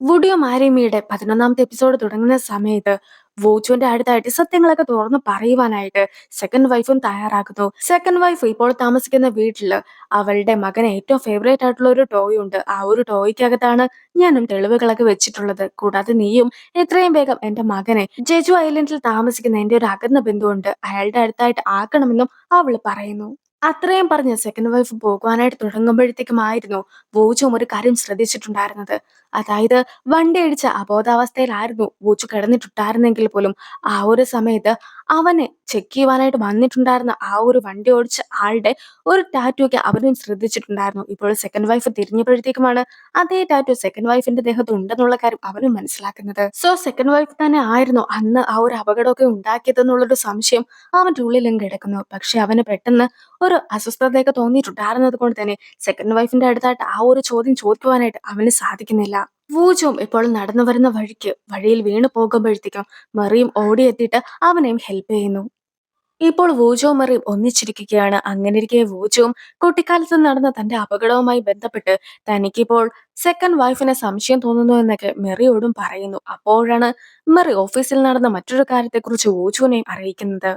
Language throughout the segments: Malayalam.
വുഡിയോ മാരിമിയുടെ 11ാമത്തെ എപ്പിസോഡ് തുടങ്ങുന്ന സമയത്ത് വോച്ചുവിന്റെ അടുത്തായിട്ട് സത്യങ്ങളൊക്കെ തുറന്നു പറയുവാനായിട്ട് സെക്കൻഡ് വൈഫും തയ്യാറാക്കുന്നു. സെക്കൻഡ് വൈഫ് ഇപ്പോൾ താമസിക്കുന്ന വീട്ടില് അവളുടെ മകന് ഏറ്റവും ഫേവറേറ്റ് ആയിട്ടുള്ള ഒരു ടോയ് ഉണ്ട്. ആ ഒരു ടോയ്ക്കകത്താണ് ഞാനും തെളിവുകളൊക്കെ വെച്ചിട്ടുള്ളത്. കൂടാതെ നീയും എത്രയും വേഗം എന്റെ മകനെ ജെജു ഐലൻഡിൽ താമസിക്കുന്ന എന്റെ ഒരു അകന്ന ബന്ധുവുണ്ട്, അയാളുടെ അടുത്തായിട്ട് ആക്കണമെന്നും അവള് പറയുന്നു. അത്രയും പറഞ്ഞ് സെക്കൻഡ് വൈഫ് പോകുവാനായിട്ട് തുടങ്ങുമ്പോഴത്തേക്കുമായിരുന്നു വോച്ചും ഒരു കാര്യം ശ്രദ്ധിച്ചിട്ടുണ്ടായിരുന്നത്. അതായത് വണ്ടി ഇടിച്ച അബോധാവസ്ഥയിലായിരുന്നു വോച്ചു കിടന്നിട്ടുണ്ടായിരുന്നെങ്കിൽ പോലും ആ ഒരു സമയത്ത് അവനെ ചെക്ക് ചെയ്യുവാനായിട്ട് വന്നിട്ടുണ്ടായിരുന്ന ആ ഒരു വണ്ടി ഓടിച്ച ആളുടെ ഒരു ടാറ്റു ഒക്കെ അവനും ശ്രദ്ധിച്ചിട്ടുണ്ടായിരുന്നു. ഇപ്പോൾ സെക്കൻഡ് വൈഫ് തിരിഞ്ഞപ്പോഴത്തേക്കുമാണ് അതേ ടാറ്റു സെക്കൻഡ് വൈഫിന്റെ ദേഹത്ത് ഉണ്ടെന്നുള്ള കാര്യം അവനും മനസ്സിലാക്കുന്നത്. സോ സെക്കൻഡ് വൈഫ് തന്നെ ആയിരുന്നു അന്ന് ആ ഒരു അപകടമൊക്കെ ഉണ്ടാക്കിയതെന്നുള്ളൊരു സംശയം അവന്റെ ഉള്ളിലും കിടക്കുന്നു. പക്ഷെ അവന് പെട്ടെന്ന് ഒരു അസ്വസ്ഥതയൊക്കെ തോന്നിയിട്ടുണ്ടായിരുന്നത് കൊണ്ട് തന്നെ സെക്കൻഡ് വൈഫിന്റെ അടുത്തായിട്ട് ആ ഒരു ചോദ്യം ചോദിക്കുവാനായിട്ട് അവന് സാധിക്കുന്നില്ല. വൂജും ഇപ്പോൾ നടന്നു വരുന്ന വഴിയിൽ വീണു പോകുമ്പോഴത്തേക്കും മെറിയും ഓടിയെത്തിയിട്ട് അവനെയും ഹെൽപ്പ് ചെയ്യുന്നു. ഇപ്പോൾ വൂജോവും മെറിയും ഒന്നിച്ചിരിക്കുകയാണ്. അങ്ങനെയിരിക്കെ വൂജോവും കുട്ടിക്കാലത്ത് നടന്ന തന്റെ അപകടവുമായി ബന്ധപ്പെട്ട് തനിക്കിപ്പോൾ സെക്കൻഡ് വൈഫിനെ സംശയം തോന്നുന്നു എന്നൊക്കെ മെറിയോടും പറയുന്നു. അപ്പോഴാണ് മെറി ഓഫീസിൽ നടന്ന മറ്റൊരു കാര്യത്തെക്കുറിച്ച് വൂജുവിനെയും അറിയിക്കുന്നത്.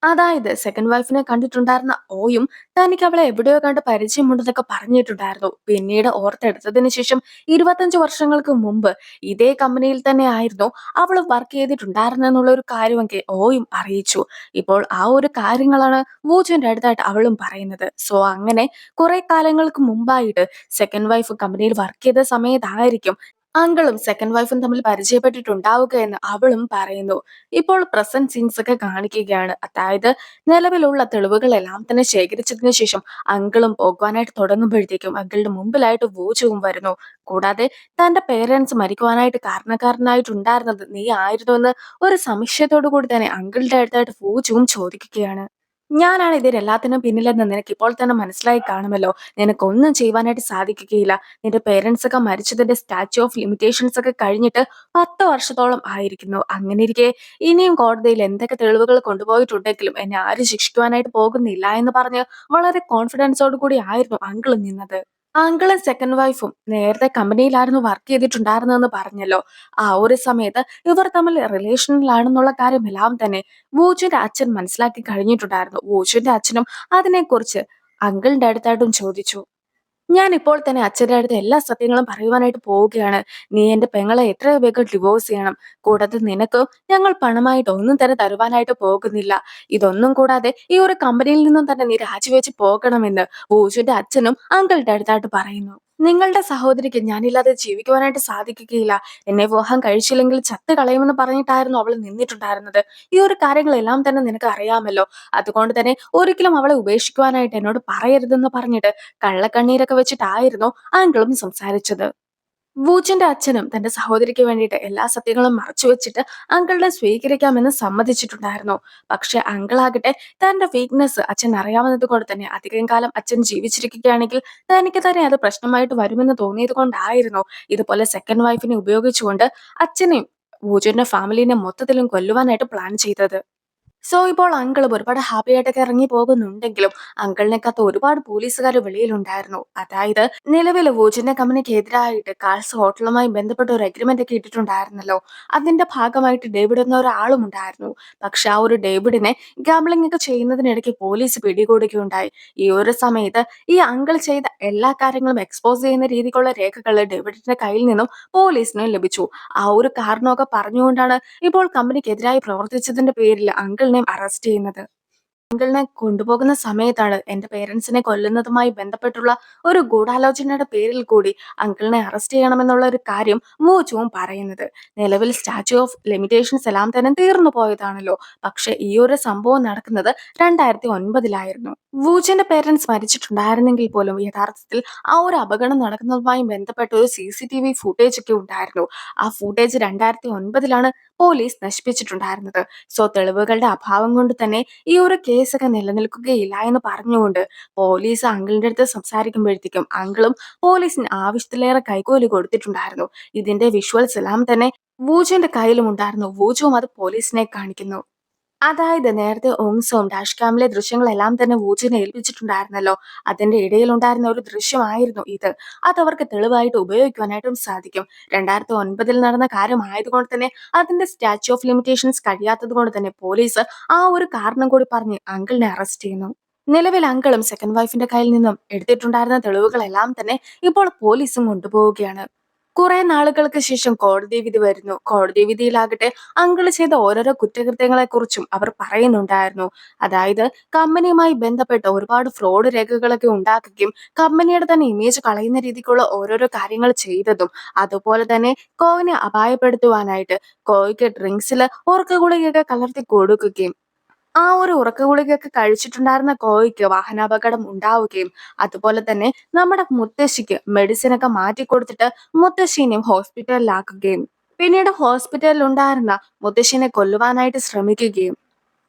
അതായത് സെക്കൻഡ് വൈഫിനെ കണ്ടിട്ടുണ്ടായിരുന്ന ഓയും തനിക്ക് അവളെ എവിടെയോ കണ്ട് പരിചയമുണ്ടെന്നൊക്കെ പറഞ്ഞിട്ടുണ്ടായിരുന്നു. പിന്നീട് ഓർത്തെടുത്തതിന് ശേഷം 25 വർഷങ്ങൾക്ക് മുമ്പ് ഇതേ കമ്പനിയിൽ തന്നെ ആയിരുന്നു അവൾ വർക്ക് ചെയ്തിട്ടുണ്ടായിരുന്നെന്നുള്ള ഒരു കാര്യമൊക്കെ ഓയും അറിയിച്ചു. ഇപ്പോൾ ആ ഒരു കാര്യങ്ങളാണ് വൂജുവിന്റെ അടുത്തായിട്ട് അവളും പറയുന്നത്. സോ അങ്ങനെ കുറെ കാലങ്ങൾക്ക് മുമ്പായിട്ട് സെക്കൻഡ് വൈഫ് കമ്പനിയിൽ വർക്ക് ചെയ്ത സമയത്തായിരിക്കും അങ്കിളും സെക്കൻഡ് വൈഫും തമ്മിൽ പരിചയപ്പെട്ടിട്ടുണ്ടാവുക എന്ന് അവളും പറയുന്നു. ഇപ്പോൾ പ്രസന്റ് സീൻസ് ഒക്കെ കാണിക്കുകയാണ്. അതായത് നിലവിലുള്ള തെളിവുകളെല്ലാം തന്നെ ശേഖരിച്ചതിന് ശേഷം അങ്കിളും പോകുവാനായിട്ട് തുടങ്ങുമ്പോഴത്തേക്കും അങ്കിളുടെ മുമ്പിലായിട്ട് വൂചുവും വരുന്നു. കൂടാതെ തന്റെ പേരൻസ് മരിക്കുവാനായിട്ട് കാരണക്കാരനായിട്ടുണ്ടായിരുന്നത് നീ ആയിരുന്നു എന്ന് ഒരു സംശയത്തോടു കൂടി തന്നെ അങ്കിളുടെ അടുത്തായിട്ട് വൂചുവും ചോദിക്കുകയാണ്. ഞാനാണ് ഇതിനെല്ലാത്തിനും പിന്നിലെന്ന് നിനക്ക് ഇപ്പോൾ തന്നെ മനസ്സിലായി കാണുമല്ലോ. നിനക്കൊന്നും ചെയ്യുവാനായിട്ട് സാധിക്കുകയില്ല. നിന്റെ പേരൻസ് ഒക്കെ മരിച്ചതിന്റെ സ്റ്റാച്യു ഓഫ് ലിമിറ്റേഷൻസ് ഒക്കെ കഴിഞ്ഞിട്ട് 10 വർഷത്തോളം ആയിരിക്കുന്നു. അങ്ങനെയിരിക്കെ ഇനിയും കോടതിയിൽ എന്തൊക്കെ തെളിവുകൾ കൊണ്ടുപോയിട്ടുണ്ടെങ്കിലും എന്നെ ആരും ശിക്ഷിക്കുവാനായിട്ട് പോകുന്നില്ല എന്ന് പറഞ്ഞ് വളരെ കോൺഫിഡൻസോട് കൂടി ആയിരുന്നു അങ്കിൾ നിന്നത്. അങ്കിളും സെക്കൻഡ് വൈഫും നേരത്തെ കമ്പനിയിലായിരുന്നു വർക്ക് ചെയ്തിട്ടുണ്ടായിരുന്നതെന്ന് പറഞ്ഞല്ലോ. ആ ഒരു സമയത്ത് ഇവർ തമ്മിൽ റിലേഷനിലാണെന്നുള്ള കാര്യം എല്ലാം തന്നെ വൂജുവിന്റെ അച്ഛൻ മനസ്സിലാക്കി കഴിഞ്ഞിട്ടുണ്ടായിരുന്നു. വൂജുവിന്റെ അച്ഛനും അതിനെക്കുറിച്ച് അങ്കിളിന്റെ അടുത്തായിട്ടും ചോദിച്ചു. ഞാൻ ഇപ്പോൾ തന്നെ അച്ഛന്റെ അടുത്ത് എല്ലാ സത്യങ്ങളും പറയുവാനായിട്ട് പോവുകയാണ്. നീ എന്റെ പെങ്ങളെ എത്രയോ വേഗം ഡിവോഴ്സ് ചെയ്യണം. കൂടാതെ നിനക്ക് ഞങ്ങൾ പണമായിട്ട് ഒന്നും തന്നെ തരുവാനായിട്ട് പോകുന്നില്ല. ഇതൊന്നും കൂടാതെ ഈ ഒരു കമ്പനിയിൽ നിന്നും തന്നെ നീ രാജിവെച്ച് പോകണമെന്ന് വൂജുവിന്റെ അച്ഛനും അങ്കിളുടെ അടുത്തായിട്ട് പറയുന്നു. നിങ്ങളുടെ സഹോദരിക്ക് ഞാനില്ലാതെ ജീവിക്കുവാനായിട്ട് സാധിക്കുകയില്ല. എന്നെ വിവാഹം കഴിച്ചില്ലെങ്കിൽ ചത്ത് കളയുമെന്ന് പറഞ്ഞിട്ടായിരുന്നു അവൾ നിന്നിട്ടുണ്ടായിരുന്നത്. ഈ ഒരു കാര്യങ്ങളെല്ലാം തന്നെ നിനക്ക് അറിയാമല്ലോ. അതുകൊണ്ട് തന്നെ ഒരിക്കലും അവളെ ഉപേക്ഷിക്കുവാനായിട്ട് എന്നോട് പറയരുതെന്ന് പറഞ്ഞിട്ട് കള്ളക്കണ്ണീരൊക്കെ വെച്ചിട്ടായിരുന്നു അങ്കിളും സംസാരിച്ചത്. വൂച്ചിന്റെ അച്ഛനും തന്റെ സഹോദരിക്ക് വേണ്ടിയിട്ട് എല്ലാ സത്യങ്ങളും മറച്ചുവെച്ചിട്ട് അങ്കിളിനെ സ്വീകരിക്കാമെന്ന് സമ്മതിച്ചിട്ടുണ്ടായിരുന്നു. പക്ഷെ അങ്കിളാകട്ടെ തന്റെ വീക്ക്നെസ് അച്ഛൻ അറിയാവുന്നത് കൊണ്ട് തന്നെ അധികം കാലം അച്ഛൻ ജീവിച്ചിരിക്കുകയാണെങ്കിൽ തനിക്ക് തന്നെ അത് പ്രശ്നമായിട്ട് വരുമെന്ന് തോന്നിയത് കൊണ്ടായിരുന്നു ഇതുപോലെ സെക്കൻഡ് വൈഫിനെ ഉപയോഗിച്ചുകൊണ്ട് അച്ഛനെയും വൂജുവിന്റെ ഫാമിലിനെ മൊത്തത്തിലും കൊല്ലുവാനായിട്ട് പ്ലാൻ ചെയ്തത്. സോ ഇപ്പോൾ അങ്കിളും ഒരുപാട് ഹാപ്പി ആയിട്ടൊക്കെ ഇറങ്ങി പോകുന്നുണ്ടെങ്കിലും അങ്കിളിനെ കാത്ത് ഒരുപാട് പോലീസുകാർ വെളിയിലുണ്ടായിരുന്നു. അതായത് നിലവിൽ വൂജിന്റെ കമ്പനിക്ക് എതിരായിട്ട് കാൾസ് ഹോട്ടലുമായി ബന്ധപ്പെട്ട ഒരു അഗ്രിമെന്റ് ഒക്കെ ഇട്ടിട്ടുണ്ടായിരുന്നല്ലോ. അതിന്റെ ഭാഗമായിട്ട് ഡേവിഡ് എന്ന ഒരാളും ഉണ്ടായിരുന്നു. പക്ഷെ ആ ഒരു ഡേവിഡിനെ ഗാംബ്ലിംഗ് ഒക്കെ ചെയ്യുന്നതിനിടയ്ക്ക് പോലീസ് പിടികൂടുകയുണ്ടായി. ഈ ഒരു സമയത്ത് ഈ അങ്കിൾ ചെയ്ത എല്ലാ കാര്യങ്ങളും എക്സ്പോസ് ചെയ്യുന്ന രീതിക്കുള്ള രേഖകൾ ഡേവിഡിന്റെ കയ്യിൽ നിന്നും പോലീസിന് ലഭിച്ചു. ആ ഒരു കാരണമൊക്കെ പറഞ്ഞുകൊണ്ടാണ് ഇപ്പോൾ കമ്പനിക്കെതിരായി പ്രവർത്തിച്ചതിന്റെ പേരിൽ അങ്കിളിനെ അറസ്റ്റ് ചെയ്യുന്നത്. അങ്കിളിനെ കൊണ്ടുപോകുന്ന സമയത്താണ് എന്റെ പേരൻസിനെ കൊല്ലുന്നതുമായി ബന്ധപ്പെട്ടുള്ള ഒരു ഗൂഢാലോചനയുടെ പേരിൽ കൂടി അങ്കിളിനെ അറസ്റ്റ് ചെയ്യണമെന്നുള്ള ഒരു കാര്യം മൂച്ചുവും പറയുന്നത്. നിലവിൽ സ്റ്റാച്യു ഓഫ് ലിമിറ്റേഷൻസ് എല്ലാം തന്നെ തീർന്നു പോയതാണല്ലോ. പക്ഷെ ഈ ഒരു സംഭവം നടക്കുന്നത് 2009-ലായിരുന്നു. വൂജിന്റെ പേരൻസ് മരിച്ചിട്ടുണ്ടായിരുന്നെങ്കിൽ പോലും യഥാർത്ഥത്തിൽ ആ ഒരു അപകടം നടക്കുന്നതുമായി ബന്ധപ്പെട്ട ഒരു CCTV ഫുട്ടേജ് ഒക്കെ ഉണ്ടായിരുന്നു. ആ ഫുട്ടേജ് 2009-ലാണ് പോലീസ് നശിപ്പിച്ചിട്ടുണ്ടായിരുന്നത്. സോ തെളിവുകളുടെ അഭാവം കൊണ്ട് തന്നെ ഈ ഒരു കേസൊക്കെ നിലനിൽക്കുകയില്ല എന്ന് പറഞ്ഞുകൊണ്ട് പോലീസ് അങ്കിളിന്റെ അടുത്ത് സംസാരിക്കുമ്പോഴത്തേക്കും അങ്കിളും പോലീസിന് ആവശ്യത്തിലേറെ കൈക്കൂലി കൊടുത്തിട്ടുണ്ടായിരുന്നു. ഇതിന്റെ വിഷ്വൽസ് എല്ലാം തന്നെ വൂജുവിന്റെ കയ്യിലും ഉണ്ടായിരുന്നു. വൂജുവും അത് പോലീസിനെ കാണിക്കുന്നു. അതായത് നേരത്തെ ഓങ്സോം ഡാഷ് ക്യാമിലെ ദൃശ്യങ്ങളെല്ലാം തന്നെ വൂജിനെ ഏൽപ്പിച്ചിട്ടുണ്ടായിരുന്നല്ലോ. അതിന്റെ ഇടയിലുണ്ടായിരുന്ന ഒരു ദൃശ്യമായിരുന്നു ഇത്. അതവർക്ക് തെളിവായിട്ട് ഉപയോഗിക്കുവാനായിട്ടും സാധിക്കും. 2009 നടന്ന കാര്യമായതുകൊണ്ട് തന്നെ അതിന്റെ സ്റ്റാച്യു ഓഫ് ലിമിറ്റേഷൻസ് കഴിയാത്തത് കൊണ്ട് തന്നെ പോലീസ് ആ ഒരു കാരണം കൂടി പറഞ്ഞ് അങ്കിളിനെ അറസ്റ്റ് ചെയ്യുന്നു. നിലവിൽ അങ്കിളും സെക്കൻഡ് വൈഫിന്റെ കയ്യിൽ നിന്നും എടുത്തിട്ടുണ്ടായിരുന്ന തെളിവുകളെല്ലാം തന്നെ ഇപ്പോൾ പോലീസും കൊണ്ടുപോവുകയാണ്. കുറെ നാളുകൾക്ക് ശേഷം കോടതി വിധി വരുന്നു. കോടതി വിധിയിലാകട്ടെ അങ്കിള് ചെയ്ത ഓരോരോ കുറ്റകൃത്യങ്ങളെ കുറിച്ചും അവർ പറയുന്നുണ്ടായിരുന്നു. അതായത് കമ്പനിയുമായി ബന്ധപ്പെട്ട് ഒരുപാട് ഫ്രോഡ് രേഖകളൊക്കെ ഉണ്ടാക്കുകയും കമ്പനിയുടെ തന്നെ ഇമേജ് കളയുന്ന രീതിക്കുള്ള ഓരോരോ കാര്യങ്ങൾ ചെയ്തതും, അതുപോലെ തന്നെ കോവിനെ അപായപ്പെടുത്തുവാനായിട്ട് കോയ്ക്ക് ഡ്രിങ്ക്സിൽ ഉറക്ക ഗുളികയൊക്കെ കലർത്തി കൊടുക്കുകയും ആ ഒരു ഉറക്ക ഗുളികയൊക്കെ കഴിച്ചിട്ടുണ്ടായിരുന്ന കോയ്ക്ക് വാഹനാപകടം ഉണ്ടാവുകയും അതുപോലെ തന്നെ നമ്മുടെ മുത്തശ്ശിക്ക് മെഡിസിൻ ഒക്കെ മാറ്റി കൊടുത്തിട്ട് മുത്തശ്ശിനെയും ഹോസ്പിറ്റലിലാക്കുകയും പിന്നീട് ഹോസ്പിറ്റലിൽ ഉണ്ടായിരുന്ന മുത്തശ്ശിനെ കൊല്ലുവാനായിട്ട് ശ്രമിക്കുകയും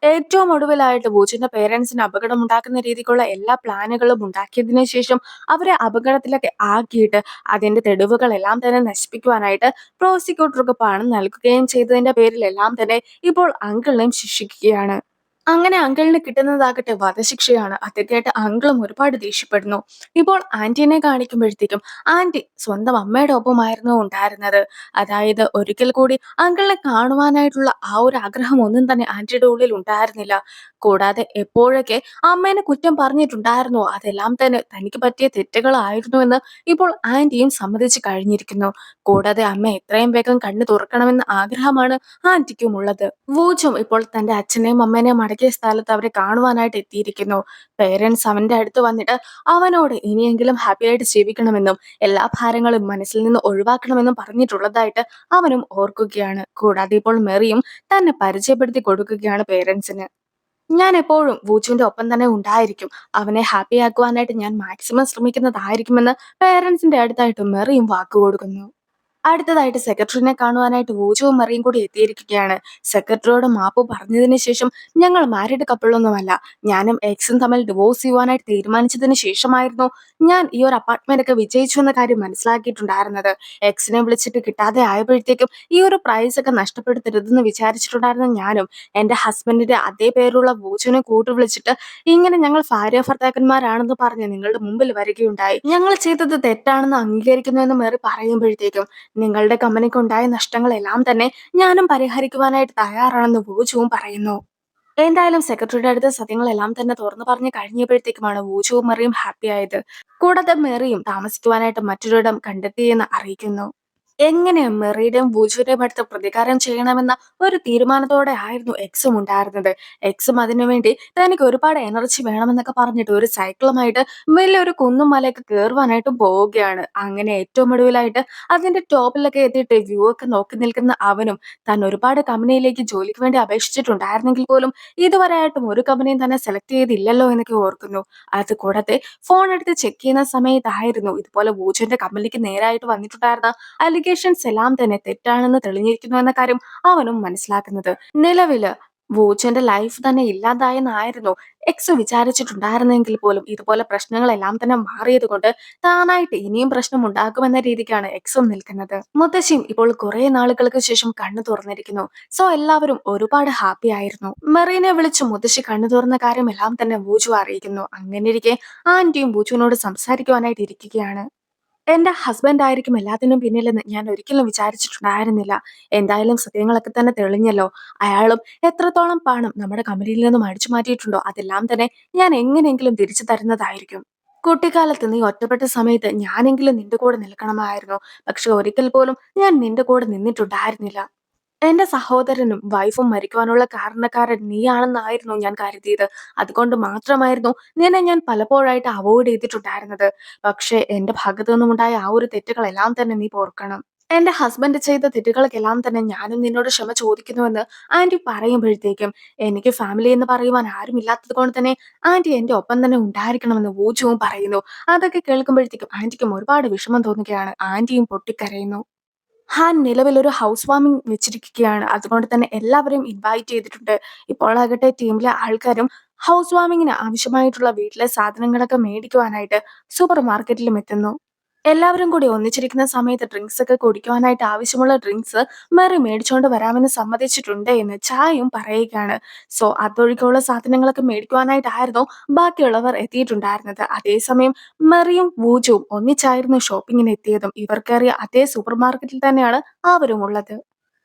ഏറ്റവും ഒടുവിലായിട്ട് വൂച്ചിന്റെ പേരൻസിന് അപകടം ഉണ്ടാക്കുന്ന രീതിക്കുള്ള എല്ലാ പ്ലാനുകളും ഉണ്ടാക്കിയതിനു ശേഷം അവരെ അപകടത്തിലൊക്കെ ആക്കിയിട്ട് അതിന്റെ തെളിവുകളെല്ലാം തന്നെ നശിപ്പിക്കുവാനായിട്ട് പ്രോസിക്യൂട്ടർക്ക് പണം നൽകുകയും ചെയ്തതിന്റെ പേരിലെല്ലാം തന്നെ ഇപ്പോൾ അങ്കിളിനെയും ശിക്ഷിക്കുകയാണ്. അങ്ങനെ അങ്കിളിന് കിട്ടുന്നതാകട്ടെ വധശിക്ഷയാണ്. അത് കേട്ട് അങ്കിളും ഒരുപാട് ദേഷ്യപ്പെടുന്നു. ഇപ്പോൾ ആന്റീനെ കാണിക്കുമ്പോഴത്തേക്കും ആന്റി സ്വന്തം അമ്മയുടെ ഒപ്പമായിരുന്നു ഉണ്ടായിരുന്നത്. അതായത് ഒരിക്കൽ കൂടി അങ്കിളിനെ കാണുവാനായിട്ടുള്ള ആ ഒരു ആഗ്രഹം ഒന്നും തന്നെ ആന്റിയുടെ ഉള്ളിൽ ഉണ്ടായിരുന്നില്ല. കൂടാതെ എപ്പോഴൊക്കെ അമ്മേനെ കുറ്റം പറഞ്ഞിട്ടുണ്ടായിരുന്നോ അതെല്ലാം തന്നെ തനിക്ക് പറ്റിയ തെറ്റുകളായിരുന്നു എന്ന് ഇപ്പോൾ ആന്റിയും സമ്മതിച്ചു കഴിഞ്ഞിരിക്കുന്നു. കൂടാതെ അമ്മ എത്രയും വേഗം കണ്ണു തുറക്കണമെന്ന ആഗ്രഹമാണ് ആന്റിക്കും ഉള്ളത്. വൂജും ഇപ്പോൾ തന്റെ അച്ഛനെയും അമ്മേനെയും അടക്കിയ സ്ഥലത്ത് അവരെ കാണുവാനായിട്ട് എത്തിയിരിക്കുന്നു. പേരൻസ് അവന്റെ അടുത്ത് വന്നിട്ട് അവനോട് ഇനിയെങ്കിലും ഹാപ്പി ആയിട്ട് ജീവിക്കണമെന്നും എല്ലാ ഭാരങ്ങളും മനസ്സിൽ നിന്ന് ഒഴിവാക്കണമെന്നും പറഞ്ഞിട്ടുള്ളതായിട്ട് അവനും ഓർക്കുകയാണ്. കൂടാതെ ഇപ്പോൾ മെറിയും തന്നെ പരിചയപ്പെടുത്തി കൊടുക്കുകയാണ് പേരൻസിന്. ഞാൻ എപ്പോഴും വൂജുവിന്റെ ഒപ്പം തന്നെ ഉണ്ടായിരിക്കും. അവനെ ഹാപ്പി ആക്കുവാനായിട്ട് ഞാൻ മാക്സിമം ശ്രമിക്കുന്നതായിരിക്കുമെന്ന് പേരൻസിന്റെ അടുത്തായിട്ട് മെറിയും വാക്കുകൊടുക്കുന്നു. അടുത്തതായിട്ട് സെക്രട്ടറിനെ കാണുവാനായിട്ട് വൂജുവും മറിയും കൂടി എത്തിയിരിക്കുകയാണ്. സെക്രട്ടറിയോട് മാപ്പ് പറഞ്ഞതിന് ശേഷം ഞങ്ങൾ മാരീഡ് കപ്പിളൊന്നുമല്ല. ഞാനും എക്സും തമ്മിൽ ഡിവോഴ്സ് ചെയ്യുവാനായിട്ട് തീരുമാനിച്ചതിന് ശേഷമായിരുന്നു ഞാൻ ഈ ഒരു അപ്പാർട്ട്മെന്റ് ഒക്കെ വിജയിച്ചു എന്ന കാര്യം മനസ്സിലാക്കിയിട്ടുണ്ടായിരുന്നത്. എക്സിനെ വിളിച്ചിട്ട് കിട്ടാതെ ആയപ്പോഴത്തേക്കും ഈ ഒരു പ്രൈസ് ഒക്കെ നഷ്ടപ്പെടുത്തരുതെന്ന് വിചാരിച്ചിട്ടുണ്ടായിരുന്ന ഞാനും എന്റെ ഹസ്ബൻഡിന്റെ അതേ പേരുള്ള വൂജുവിനെ കൂട്ടു വിളിച്ചിട്ട് ഇങ്ങനെ ഞങ്ങൾ ഭാര്യ ഭർത്താക്കന്മാരാണെന്ന് പറഞ്ഞ് നിങ്ങളുടെ മുമ്പിൽ വരികയുണ്ടായി. ഞങ്ങൾ ചെയ്തത് തെറ്റാണെന്ന് അംഗീകരിക്കുന്നു എന്ന് മേറി പറയുമ്പോഴത്തേക്കും നിങ്ങളുടെ കമ്പനിക്കുണ്ടായ നഷ്ടങ്ങളെല്ലാം തന്നെ ഞാനും പരിഹരിക്കുവാനായിട്ട് തയ്യാറാണെന്ന് വൂജുവും പറയുന്നു. എന്തായാലും സെക്രട്ടറിയുടെ അടുത്ത് സത്യങ്ങളെല്ലാം തന്നെ തുറന്നു പറഞ്ഞു കഴിഞ്ഞപ്പോഴത്തേക്കുമാണ് വൂജുവും മെറിയും ഹാപ്പി ആയത്. കൂടാതെ മെറിയും താമസിക്കുവാനായിട്ട് മറ്റൊരിടം കണ്ടെത്തിയെന്ന് അറിയിക്കുന്നു. എങ്ങനെ മെറിയുടെയും വൂജുവിന്റെയും അടുത്ത് പ്രതികാരം ചെയ്യണമെന്ന ഒരു തീരുമാനത്തോടെ ആയിരുന്നു എക്സും ഉണ്ടായിരുന്നത്. എക്സും അതിനുവേണ്ടി തനിക്ക് ഒരുപാട് എനർജി വേണമെന്നൊക്കെ പറഞ്ഞിട്ട് ഒരു സൈക്കിളുമായിട്ട് വലിയൊരു കുന്നും മലയൊക്കെ കയറുവാനായിട്ട് പോവുകയാണ്. അങ്ങനെ ഏറ്റവും ഒടുവിലായിട്ട് അതിന്റെ ടോപ്പിലൊക്കെ എത്തിയിട്ട് വ്യൂ ഒക്കെ നോക്കി നിൽക്കുന്ന അവനും താൻ ഒരുപാട് കമ്പനിയിലേക്ക് ജോലിക്ക് വേണ്ടി അപേക്ഷിച്ചിട്ടുണ്ടായിരുന്നെങ്കിൽ പോലും ഇതുവരെയായിട്ടും ഒരു കമ്പനിയും തന്നെ സെലക്ട് ചെയ്തില്ലല്ലോ എന്നൊക്കെ ഓർക്കുന്നു. അത് കൂടാതെ ഫോൺ എടുത്ത് ചെക്ക് ചെയ്യുന്ന സമയത്തായിരുന്നു ഇതുപോലെ വൂജുവിന്റെ കമ്പനിക്ക് നേരായിട്ട് വന്നിട്ടുണ്ടായിരുന്ന അലിഗേഷൻസ് എല്ലാം തന്നെ തെറ്റാണെന്ന് തെളിഞ്ഞിരിക്കുന്നു എന്ന കാര്യം അവനും മനസ്സിലാക്കുന്നത്. നിലവില് വൂച്ചന്റെ ലൈഫ് തന്നെ ഇല്ലാതായെന്നായിരുന്നു എക്സ് വിചാരിച്ചിട്ടുണ്ടായിരുന്നെങ്കിൽ പോലും ഇതുപോലെ പ്രശ്നങ്ങളെല്ലാം തന്നെ മാറിയത് കൊണ്ട് താനായിട്ട് ഇനിയും പ്രശ്നം ഉണ്ടാകുമെന്ന രീതിക്കാണ് എക്സും നിൽക്കുന്നത്. മുത്തശ്ശിയും ഇപ്പോൾ കുറെ നാളുകൾക്ക് ശേഷം കണ്ണു തുറന്നിരിക്കുന്നു. സോ എല്ലാവരും ഒരുപാട് ഹാപ്പി ആയിരുന്നു. മെറീനെ വിളിച്ച് മുത്തശ്ശി കണ്ണു തുറന്ന കാര്യം എല്ലാം തന്നെ ബൂജു അറിയിക്കുന്നു. അങ്ങനെ ഇരിക്കെ ആന്റിയും ബൂജുവിനോട് സംസാരിക്കുവാനായിട്ട് ഇരിക്കുകയാണ്. എന്റെ ഹസ്ബൻഡ് ആയിരിക്കും എല്ലാത്തിനും പിന്നിലെന്ന് ഞാൻ ഒരിക്കലും വിചാരിച്ചിട്ടുണ്ടായിരുന്നില്ല. എന്തായാലും സത്യങ്ങളൊക്കെ തന്നെ തെളിഞ്ഞല്ലോ. അയാളും എത്രത്തോളം പണം നമ്മുടെ കമ്പനിയിൽ നിന്നും അടിച്ചു മാറ്റിയിട്ടുണ്ടോ അതെല്ലാം തന്നെ ഞാൻ എങ്ങനെയെങ്കിലും തിരിച്ചു തരുന്നതായിരിക്കും. കുട്ടിക്കാലത്ത് നീ ഒറ്റപ്പെട്ട സമയത്ത് ഞാനെങ്കിലും നിന്റെ കൂടെ നിൽക്കണമായിരുന്നു. പക്ഷെ ഒരിക്കൽ പോലും ഞാൻ നിന്റെ കൂടെ നിന്നിട്ടുണ്ടായിരുന്നില്ല. എന്റെ സഹോദരനും വൈഫും മരിക്കുവാനുള്ള കാരണക്കാരൻ നീയാണെന്നായിരുന്നു ഞാൻ കരുതിയത്. അതുകൊണ്ട് മാത്രമായിരുന്നു നിന്നെ ഞാൻ പലപ്പോഴായിട്ട് അവോയ്ഡ് ചെയ്തിട്ടുണ്ടായിരുന്നത്. പക്ഷെ എന്റെ ഭാഗത്തു നിന്നുമുണ്ടായ ആ ഒരു തെറ്റുകളെല്ലാം തന്നെ നീ ഓർക്കണം. എന്റെ ഹസ്ബൻഡ് ചെയ്ത തെറ്റുകൾക്കെല്ലാം തന്നെ ഞാനും നിന്നോട് ക്ഷമ ചോദിക്കുന്നുവെന്ന് ആന്റി പറയുമ്പോഴത്തേക്കും എനിക്ക് ഫാമിലി എന്ന് പറയുവാൻ ആരും ഇല്ലാത്തത് കൊണ്ട് തന്നെ ആന്റി എന്റെ ഒപ്പം തന്നെ ഉണ്ടായിരിക്കണമെന്ന് വൂജുവും പറയുന്നു. അതൊക്കെ കേൾക്കുമ്പോഴത്തേക്കും ആന്റിക്കും ഒരുപാട് വിഷമം തോന്നുകയാണ്. ആന്റിയും പൊട്ടിക്കരയുന്നു. ഹാൻ നിലവിലൊരു ഹൗസ് വാമിംഗ് വെച്ചിരിക്കുകയാണ്. അതുകൊണ്ട് തന്നെ എല്ലാവരെയും ഇൻവൈറ്റ് ചെയ്തിട്ടുണ്ട്. ഇപ്പോളാകട്ടെ ടീമിലെ ആൾക്കാരും ഹൗസ് വാമിങ്ങിന് ആവശ്യമായിട്ടുള്ള വീട്ടിലെ സാധനങ്ങളൊക്കെ മേടിക്കുവാനായിട്ട് സൂപ്പർ മാർക്കറ്റിലും എത്തുന്നു. എല്ലാവരും കൂടി ഒന്നിച്ചിരിക്കുന്ന സമയത്ത് ഡ്രിങ്ക്സ് ഒക്കെ കുടിക്കുവാനായിട്ട് ആവശ്യമുള്ള ഡ്രിങ്ക്സ് മെറി മേടിച്ചോണ്ട് വരാമെന്ന് സമ്മതിച്ചിട്ടുണ്ട് എന്ന് ചായയും പറയുകയാണ്. സോ അതൊഴികെയുള്ള സാധനങ്ങളൊക്കെ മേടിക്കുവാനായിട്ടായിരുന്നു ബാക്കിയുള്ളവർ എത്തിയിട്ടുണ്ടായിരുന്നത്. അതേസമയം മെറിയും വൂജുവും ഒന്നിച്ചായിരുന്നു ഷോപ്പിങ്ങിന് എത്തിയതും. ഇവർക്കേറിയ അതേ സൂപ്പർ മാർക്കറ്റിൽ തന്നെയാണ് അവരും ഉള്ളത്.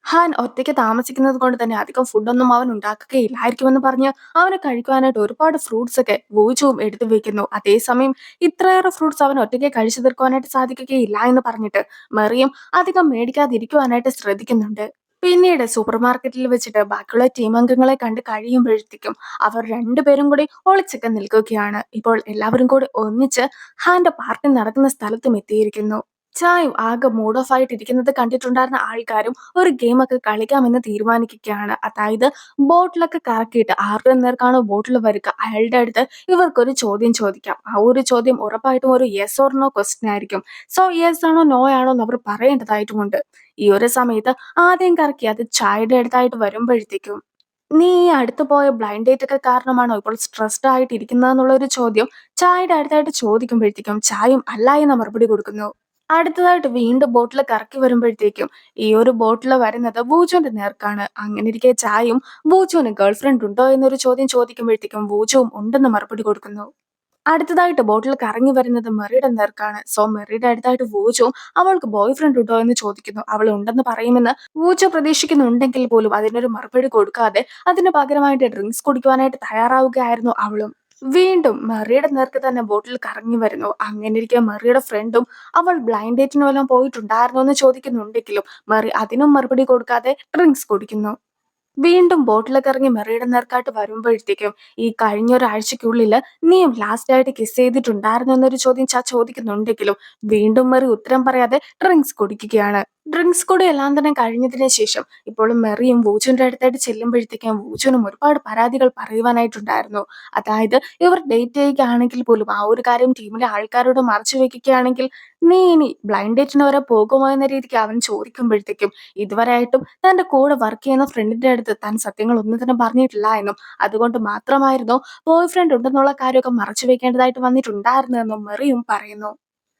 ഹാൻ ഒറ്റയ്ക്ക് താമസിക്കുന്നത് കൊണ്ട് തന്നെ അധികം ഫുഡൊന്നും അവൻ ഉണ്ടാക്കുകയില്ലായിരിക്കുമെന്ന് പറഞ്ഞ് അവന് കഴിക്കുവാനായിട്ട് ഒരുപാട് ഫ്രൂട്ട്സ് ഒക്കെ വൂജുവും എടുത്തു വെക്കുന്നു. അതേസമയം ഇത്രയേറെ ഫ്രൂട്ട്സ് അവൻ ഒറ്റയ്ക്ക് കഴിച്ചു തീർക്കുവാനായിട്ട് സാധിക്കുകയില്ല എന്ന് പറഞ്ഞിട്ട് മെറിയും അധികം മേടിക്കാതിരിക്കുവാനായിട്ട് ശ്രദ്ധിക്കുന്നുണ്ട്. പിന്നീട് സൂപ്പർ മാർക്കറ്റിൽ വെച്ചിട്ട് ബാക്കിയുള്ള ടീം അംഗങ്ങളെ കണ്ട് കഴിയുമ്പോഴത്തേക്കും അവർ രണ്ടുപേരും കൂടി ഒളിച്ചൊക്കെ നിൽക്കുകയാണ്. ഇപ്പോൾ എല്ലാവരും കൂടി ഒന്നിച്ച് ഹാന്റെ പാർട്ടി നടക്കുന്ന സ്ഥലത്തും എത്തിയിരിക്കുന്നു. ചായും ആകെ മൂഡ് ഓഫ് ആയിട്ട് ഇരിക്കുന്നത് കണ്ടിട്ടുണ്ടായിരുന്ന ആൾക്കാരും ഒരു ഗെയിമൊക്കെ കളിക്കാമെന്ന് തീരുമാനിക്കുകയാണ്. അതായത് ബോട്ടിലൊക്കെ കറക്കിയിട്ട് ആരുടെ നേർക്കാണോ ബോട്ടിൽ വരിക അയാളുടെ അടുത്ത് ഇവർക്കൊരു ചോദ്യം ചോദിക്കാം. ആ ഒരു ചോദ്യം ഉറപ്പായിട്ടും ഒരു യെസ് ഓർ നോ ക്വസ്റ്റ്യൻ ആയിരിക്കും. സോ യെസ് ആണോ നോ ആണോ എന്ന് അവർ പറയേണ്ടതായിട്ടുമുണ്ട്. ഈ ഒരു സമയത്ത് ആദ്യം കറക്കി അത് ചായയുടെ അടുത്തായിട്ട് വരുമ്പോഴത്തേക്കും നീ ഈ അടുത്ത് പോയ ബ്ലൈൻഡ് ഡേറ്റ് ഒക്കെ കാരണമാണോ ഇപ്പോൾ സ്ട്രെസ്ഡ് ആയിട്ട് ഇരിക്കുന്നതെന്നുള്ള ഒരു ചോദ്യം ചായയുടെ അടുത്തായിട്ട് ചോദിക്കുമ്പോഴത്തേക്കും ചായയും അല്ല എന്ന മറുപടി കൊടുക്കുന്നു. അടുത്തതായിട്ട് വീണ്ടും ബോട്ടിൽ കറക്കി വരുമ്പോഴത്തേക്കും ഈ ഒരു ബോട്ടിൽ വരുന്നത് വൂജുവിന്റെ നേർക്കാണ്. അങ്ങനെ ഇരിക്കെ ചായയും വൂജുവിന് ഗേൾ ഫ്രണ്ട് ഉണ്ടോ എന്നൊരു ചോദ്യം ചോദിക്കുമ്പോഴത്തേക്കും വൂജുവും ഉണ്ടെന്ന് മറുപടി കൊടുക്കുന്നു. അടുത്തതായിട്ട് ബോട്ടിൽ കറങ്ങി വരുന്നത് മെറിയുടെ നേർക്കാണ്. സോ മെറിയുടെ അടുത്തായിട്ട് വൂജുവും അവൾക്ക് ബോയ് ഫ്രണ്ട് ഉണ്ടോ എന്ന് ചോദിക്കുന്നു. അവൾ ഉണ്ടെന്ന് പറയുമെന്ന് വൂജു പ്രതീക്ഷിക്കുന്നുണ്ടെങ്കിൽ പോലും അതിനൊരു മറുപടി കൊടുക്കാതെ അതിന് പകരമായിട്ട് ഡ്രിങ്ക്സ് കുടിക്കുവാനായിട്ട് തയ്യാറാവുകയായിരുന്നു അവളും. വീണ്ടും മെറിയുടെ നേർക്ക് തന്നെ ബോട്ടിൽ കറങ്ങി വരുന്നു. അങ്ങനെ ഇരിക്കെ മെറിയുടെ ഫ്രണ്ടും അവൾ ബ്ലൈൻഡ് ഡേറ്റിന് വല്ലതും പോയിട്ടുണ്ടായിരുന്നോ എന്ന് ചോദിക്കുന്നുണ്ടെങ്കിലും മെറി അതിനും മറുപടി കൊടുക്കാതെ ഡ്രിങ്ക്സ് കുടിക്കുന്നു. വീണ്ടും ബോട്ടിലൊക്കെ ഇറങ്ങി മെറിയുടെ നേർക്കായിട്ട് വരുമ്പോഴത്തേക്കും ഈ കഴിഞ്ഞ ഒരാഴ്ചക്കുള്ളിൽ നീയും ലാസ്റ്റ് ആയിട്ട് കിസ് ചെയ്തിട്ടുണ്ടായിരുന്നു എന്നൊരു ചോദ്യം ചോദിക്കുന്നുണ്ടെങ്കിലും വീണ്ടും മെറി ഉത്തരം പറയാതെ ഡ്രിങ്ക്സ് കുടിക്കുകയാണ്. ഡ്രിങ്ക്സ് കൂടി എല്ലാം തന്നെ കഴിഞ്ഞതിന് ശേഷം ഇപ്പോൾ മെറിയും വൂജുവിന്റെ അടുത്തായിട്ട് ചെല്ലുമ്പോഴത്തേക്കും വൂജുവിനും ഒരുപാട് പരാതികൾ പറയുവാനായിട്ടുണ്ടായിരുന്നു. അതായത് ഇവർ ഡേറ്റ് ചെയ്യുകയാണെങ്കിൽ പോലും ആ ഒരു കാര്യം ടീമിലെ ആൾക്കാരോട് മറച്ചു വെക്കുകയാണെങ്കിൽ നീ ഇനി ബ്ലൈൻഡ് ഡേറ്റിന് വരെ പോകുമോ എന്ന രീതിക്ക് അവൻ ചോദിക്കുമ്പോഴത്തേക്കും ഇതുവരെയായിട്ടും തന്റെ കൂടെ വർക്ക് ചെയ്യുന്ന ഫ്രണ്ടിന്റെ അടുത്ത് താൻ സത്യങ്ങൾ ഒന്നും തന്നെ പറഞ്ഞിട്ടില്ല എന്നും അതുകൊണ്ട് മാത്രമായിരുന്നു ബോയ് ഫ്രണ്ട് ഉണ്ടെന്നുള്ള കാര്യമൊക്കെ മറച്ചു വെക്കേണ്ടതായിട്ട് വന്നിട്ടുണ്ടായിരുന്നു എന്നും മെറിയും പറയുന്നു.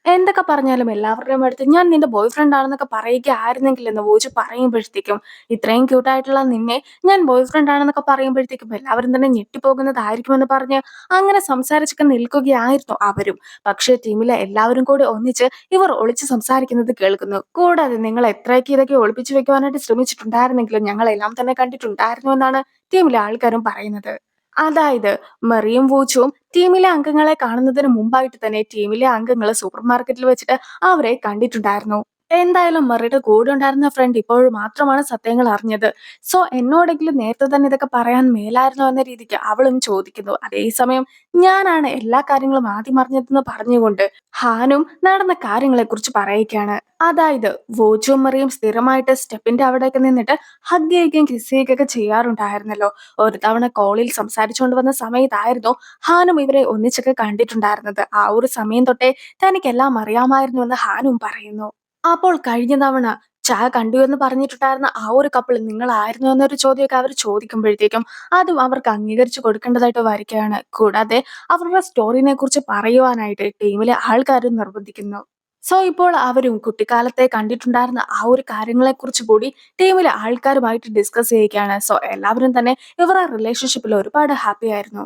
എന്തൊക്കെ പറഞ്ഞാലും എല്ലാവരുടെയും അടുത്ത് ഞാൻ നിന്റെ ബോയ് ഫ്രണ്ട് ആണെന്നൊക്കെ പറയുകയായിരുന്നെങ്കിൽ എന്ന് വോച്ച് പറയുമ്പോഴത്തേക്കും ഇത്രയും ക്യൂട്ടായിട്ടുള്ള നിന്നെ ഞാൻ ബോയ് ഫ്രണ്ട് ആണെന്നൊക്കെ പറയുമ്പോഴത്തേക്കും എല്ലാവരും തന്നെ ഞെട്ടിപ്പോകുന്നതായിരിക്കുമെന്ന് പറഞ്ഞ് അങ്ങനെ സംസാരിച്ചൊക്കെ നിൽക്കുകയായിരുന്നു അവരും. പക്ഷേ ടീമിലെ എല്ലാവരും കൂടി ഒന്നിച്ച് ഇവർ ഒളിച്ച് സംസാരിക്കുന്നത് കേൾക്കുന്നു. കൂടാതെ നിങ്ങൾ എത്രയൊക്കെ ഇതൊക്കെ ഒളിപ്പിച്ചു വെക്കുവാനായിട്ട് ശ്രമിച്ചിട്ടുണ്ടായിരുന്നെങ്കിലും ഞങ്ങളെല്ലാം തന്നെ കണ്ടിട്ടുണ്ടായിരുന്നു എന്നാണ് ടീമിലെ ആൾക്കാരും പറയുന്നത്. അതായത് മെറിയും വൂച്ചുവും ടീമിലെ അംഗങ്ങളെ കാണുന്നതിന് മുമ്പായിട്ട് തന്നെ ടീമിലെ അംഗങ്ങൾ സൂപ്പർ മാർക്കറ്റിൽ വെച്ചിട്ട് അവരെ കണ്ടിട്ടുണ്ടായിരുന്നു. എന്തായാലും മെറിയുടെ കൂടെ ഉണ്ടായിരുന്ന ഫ്രണ്ട് ഇപ്പോൾ മാത്രമാണ് സത്യങ്ങൾ അറിഞ്ഞത്. സോ എന്നോടെങ്കിലും നേരത്തെ തന്നെ ഇതൊക്കെ പറയാൻ മേലായിരുന്നോ എന്ന രീതിക്ക് അവളും ചോദിക്കുന്നു. അതേസമയം ഞാനാണ് എല്ലാ കാര്യങ്ങളും ആദ്യം അറിഞ്ഞതെന്ന് പറഞ്ഞുകൊണ്ട് ഹാനും നടന്ന കാര്യങ്ങളെക്കുറിച്ച് പറയുകയാണ്. അതായത് വോജുവും മെറിയും സ്ഥിരമായിട്ട് സ്റ്റെപ്പിന്റെ അവിടെയൊക്കെ നിന്നിട്ട് ഹഗ് ചെയ്യുകയും കിസ് ചെയ്യുകയൊക്കെ ചെയ്യാറുണ്ടായിരുന്നല്ലോ. ഒരു തവണ കോളിൽ സംസാരിച്ചുകൊണ്ട് വന്ന സമയത്തായിരുന്നു ഹാനും ഇവരെ ഒന്നിച്ചൊക്കെ കണ്ടിട്ടുണ്ടായിരുന്നത്. ആ ഒരു സമയം തൊട്ടേ തനിക്കെല്ലാം അറിയാമായിരുന്നു എന്ന് ഹാനും പറയുന്നു. അപ്പോൾ കഴിഞ്ഞ തവണ ചായ കണ്ടു എന്ന് പറഞ്ഞിട്ടുണ്ടായിരുന്ന ആ ഒരു കപ്പിൾ നിങ്ങളായിരുന്നു എന്നൊരു ചോദ്യമൊക്കെ അവർ ചോദിക്കുമ്പോഴത്തേക്കും അതും അവർക്ക് അംഗീകരിച്ചു കൊടുക്കേണ്ടതായിട്ട് വരികയാണ്. കൂടാതെ അവരുടെ സ്റ്റോറിനെ കുറിച്ച് പറയുവാനായിട്ട് ടീമിലെ ആൾക്കാരും നിർബന്ധിക്കുന്നു. സോ ഇപ്പോൾ അവരും കുട്ടിക്കാലത്തെ കണ്ടിട്ടുണ്ടായിരുന്ന ആ ഒരു കാര്യങ്ങളെ കുറിച്ച് കൂടി ടീമിലെ ആൾക്കാരുമായിട്ട് ഡിസ്കസ് ചെയ്യുകയാണ്. സോ എല്ലാവരും തന്നെ ഇവരുടെ റിലേഷൻഷിപ്പിൽ ഒരുപാട് ഹാപ്പി ആയിരുന്നു.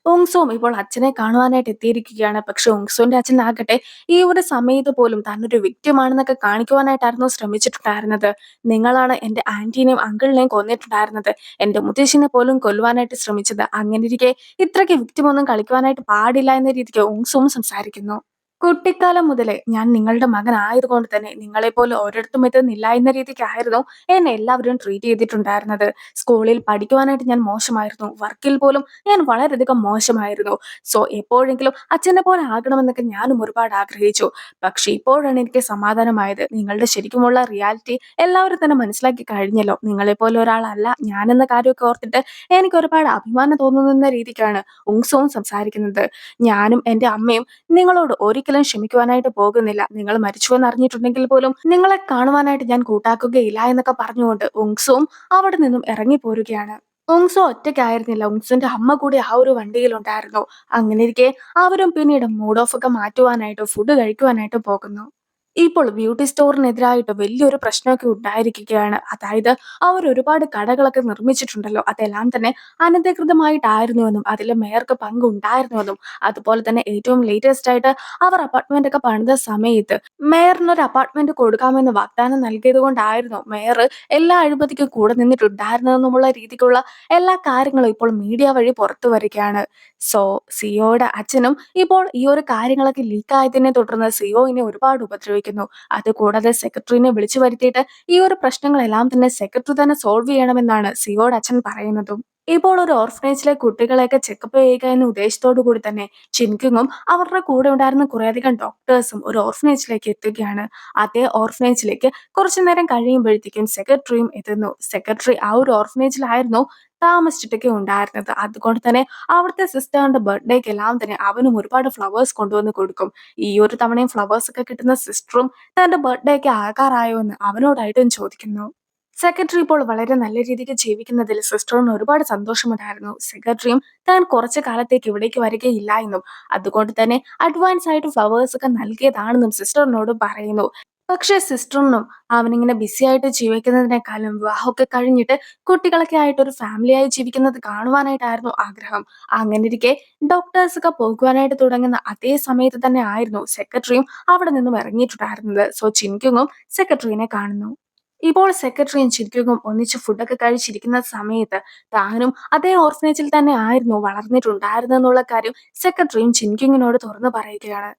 ഉങ്സുവും ഇപ്പോൾ അച്ഛനെ കാണുവാനായിട്ട് എത്തിയിരിക്കുകയാണ്. പക്ഷെ ഉങ്സുവിന്റെ അച്ഛനാകട്ടെ ഈ ഒരു സമയത്ത് പോലും താനൊരു വിക്ടിമാണെന്നൊക്കെ കാണിക്കുവാനായിട്ടായിരുന്നു ശ്രമിച്ചിട്ടുണ്ടായിരുന്നത്. നിങ്ങളാണ് എന്റെ ആന്റീനെയും അങ്കിളിനെയും കൊന്നിട്ടുണ്ടായിരുന്നത്, എന്റെ മുത്തശ്ശിനെ പോലും കൊല്ലുവാനായിട്ട് ശ്രമിച്ചത്. അങ്ങനെയിരിക്കെ ഇത്രയ്ക്ക് വിക്ടിം ഒന്നും കളിക്കുവാനായിട്ട് പാടില്ല എന്ന രീതിക്ക് ഉങ്സുവും സംസാരിക്കുന്നു. കുട്ടിക്കാലം മുതലേ ഞാൻ നിങ്ങളുടെ മകനായതുകൊണ്ട് തന്നെ നിങ്ങളെപ്പോലെ ഒരിടത്തും എത്തുന്നില്ല എന്ന രീതിക്കായിരുന്നു എന്നെ എല്ലാവരും ട്രീറ്റ് ചെയ്തിട്ടുണ്ടായിരുന്നത്. സ്കൂളിൽ പഠിക്കുവാനായിട്ട് ഞാൻ മോശമായിരുന്നു, വർക്കിൽ പോലും ഞാൻ വളരെയധികം മോശമായിരുന്നു. സോ എപ്പോഴെങ്കിലും അച്ഛനെ പോലെ ആകണമെന്നൊക്കെ ഞാനും ഒരുപാട് ആഗ്രഹിച്ചു. പക്ഷെ ഇപ്പോഴാണ് എനിക്ക് സമാധാനമായത്. നിങ്ങളുടെ ശരിക്കുമുള്ള റിയാലിറ്റി എല്ലാവരും തന്നെ മനസ്സിലാക്കി കഴിഞ്ഞല്ലോ. നിങ്ങളെപ്പോലെ ഒരാളല്ല ഞാനെന്ന കാര്യമൊക്കെ ഓർത്തിട്ട് എനിക്ക് ഒരുപാട് അഭിമാനം തോന്നുന്ന രീതിക്കാണ് ഉങ്സവും സംസാരിക്കുന്നത്. ഞാനും എന്റെ അമ്മയും നിങ്ങളോട് ഒരിക്കലും ക്ഷമിക്കുവാനായിട്ട് പോകുന്നില്ല. നിങ്ങൾ മരിച്ചുവെന്ന് അറിഞ്ഞിട്ടുണ്ടെങ്കിൽ പോലും നിങ്ങളെ കാണുവാനായിട്ട് ഞാൻ കൂട്ടാക്കുകയില്ല എന്നൊക്കെ പറഞ്ഞുകൊണ്ട് ഉങ്സുവും അവിടെ നിന്നും ഇറങ്ങി പോരുകയാണ്. ഉങ്സോ ഒറ്റയ്ക്കായിരുന്നില്ല. ഉങ്സിന്റെ അമ്മ കൂടി ആ ഒരു വണ്ടിയിലുണ്ടായിരുന്നു. അങ്ങനെയിരിക്കെ അവരും പിന്നീട് മൂഡ് ഓഫ് ഒക്കെ മാറ്റുവാനായിട്ട് ഫുഡ് കഴിക്കുവാനായിട്ട് പോകുന്നു. ഇപ്പോൾ ബ്യൂട്ടി സ്റ്റോറിനെതിരായിട്ട് വലിയൊരു പ്രശ്നമൊക്കെ ഉണ്ടായിരിക്കുകയാണ്. അതായത് അവർ ഒരുപാട് കടകളൊക്കെ നിർമ്മിച്ചിട്ടുണ്ടല്ലോ. അതെല്ലാം തന്നെ അനധികൃതമായിട്ടായിരുന്നുവെന്നും അതിൽ മേയർക്ക് പങ്കുണ്ടായിരുന്നുവെന്നും അതുപോലെ തന്നെ ഏറ്റവും ലേറ്റസ്റ്റ് ആയിട്ട് അവർ അപ്പാർട്ട്മെന്റ് ഒക്കെ പണിത സമയത്ത് മേയറിന് ഒരു അപ്പാർട്ട്മെന്റ് കൊടുക്കാമെന്ന് വാഗ്ദാനം നൽകിയത് കൊണ്ടായിരുന്നു മേയർ എല്ലാ അഴിമതിക്കും കൂടെ നിന്നിട്ടുണ്ടായിരുന്നതെന്നുമുള്ള രീതിക്കുള്ള എല്ലാ കാര്യങ്ങളും ഇപ്പോൾ മീഡിയ വഴി പുറത്തു വരികയാണ്. സോ സിഒയുടെ അച്ഛനും ഇപ്പോൾ ഈ ഒരു കാര്യങ്ങളൊക്കെ ലീക്കായതിനെ തുടർന്ന് സിഒയിനെ ഒരുപാട് ഉപദ്രവിക്കുന്നു. അതുകൂടാതെ സെക്രട്ടറിനെ വിളിച്ചു വരുത്തിയിട്ട് ഈ ഒരു പ്രശ്നങ്ങളെല്ലാം തന്നെ സെക്രട്ടറി തന്നെ സോൾവ് ചെയ്യണമെന്നാണ് സിഒയുടെ അച്ഛൻ പറയുന്നതും. ഇപ്പോൾ ഒരു ഓർഫനേജിലെ കുട്ടികളെയൊക്കെ ചെക്കപ്പ് ചെയ്യുക എന്ന ഉദ്ദേശത്തോടു കൂടി തന്നെ ചിൻകിങ്ങും അവരുടെ കൂടെ ഉണ്ടായിരുന്ന കുറേയധികം ഡോക്ടേഴ്സും ഒരു ഓർഫനേജിലേക്ക് എത്തുകയാണ്. അതേ ഓർഫനേജിലേക്ക് കുറച്ചു നേരം കഴിയുമ്പോഴത്തേക്കും സെക്രട്ടറിയും എത്തുന്നു. സെക്രട്ടറി ആ ഒരു ഓർഫനേജിലായിരുന്നു താമസിച്ചിട്ടൊക്കെ ഉണ്ടായിരുന്നത്. അതുകൊണ്ട് തന്നെ അവിടുത്തെ സിസ്റ്ററിന്റെ ബർത്ത്ഡേക്ക് എല്ലാം തന്നെ അവനും ഒരുപാട് ഫ്ലവേഴ്സ് കൊണ്ടുവന്ന് കൊടുക്കും. ഈ ഒരു തവണയും ഫ്ലവേഴ്സ് ഒക്കെ കിട്ടുന്ന സിസ്റ്ററും തന്റെ ബർത്ത്ഡേക്ക് ആകാറായോ എന്ന് അവനോടായിട്ടും ചോദിക്കുന്നു. സെക്രട്ടറി ഇപ്പോൾ വളരെ നല്ല രീതിക്ക് ജീവിക്കുന്നതിൽ സിസ്റ്ററിന് ഒരുപാട് സന്തോഷമുണ്ടായിരുന്നു. സെക്രട്ടറിയും താൻ കുറച്ചു കാലത്തേക്ക് ഇവിടേക്ക് വരികയില്ല എന്നും അതുകൊണ്ട് തന്നെ അഡ്വാൻസ് ആയിട്ട് ഫ്ലവേഴ്സ് ഒക്കെ നൽകിയതാണെന്നും സിസ്റ്ററിനോട് പറയുന്നു. പക്ഷേ സിസ്റ്ററിനും അവനിങ്ങനെ ബിസി ആയിട്ട് ജീവിക്കുന്നതിനേക്കാളും വിവാഹമൊക്കെ കഴിഞ്ഞിട്ട് കുട്ടികളൊക്കെ ആയിട്ട് ഒരു ഫാമിലിയായി ജീവിക്കുന്നത് കാണുവാനായിട്ടായിരുന്നു ആഗ്രഹം. അങ്ങനെ ഇരിക്കെ ഡോക്ടേഴ്സ് ഒക്കെ പോകുവാനായിട്ട് തുടങ്ങുന്ന അതേ സമയത്ത് തന്നെ ആയിരുന്നു സെക്രട്ടറിയും അവിടെ നിന്നും ഇറങ്ങിയിട്ടുണ്ടായിരുന്നത്. സോ ചിൻകുങ്ങും സെക്രട്ടറിനെ കാണുന്നു. ഇപ്പോൾ സെക്രട്ടറിയും ചിൻകുങ്ങും ഒന്നിച്ച് ഫുഡൊക്കെ കഴിച്ചിരിക്കുന്ന സമയത്ത് താനും അതേ ഓർഫനേജിൽ തന്നെ ആയിരുന്നു വളർന്നിട്ടുണ്ടായിരുന്നെന്നുള്ള കാര്യം സെക്രട്ടറിയും ചിൻകിങ്ങിനോട് തുറന്നു പറയുകയാണ്.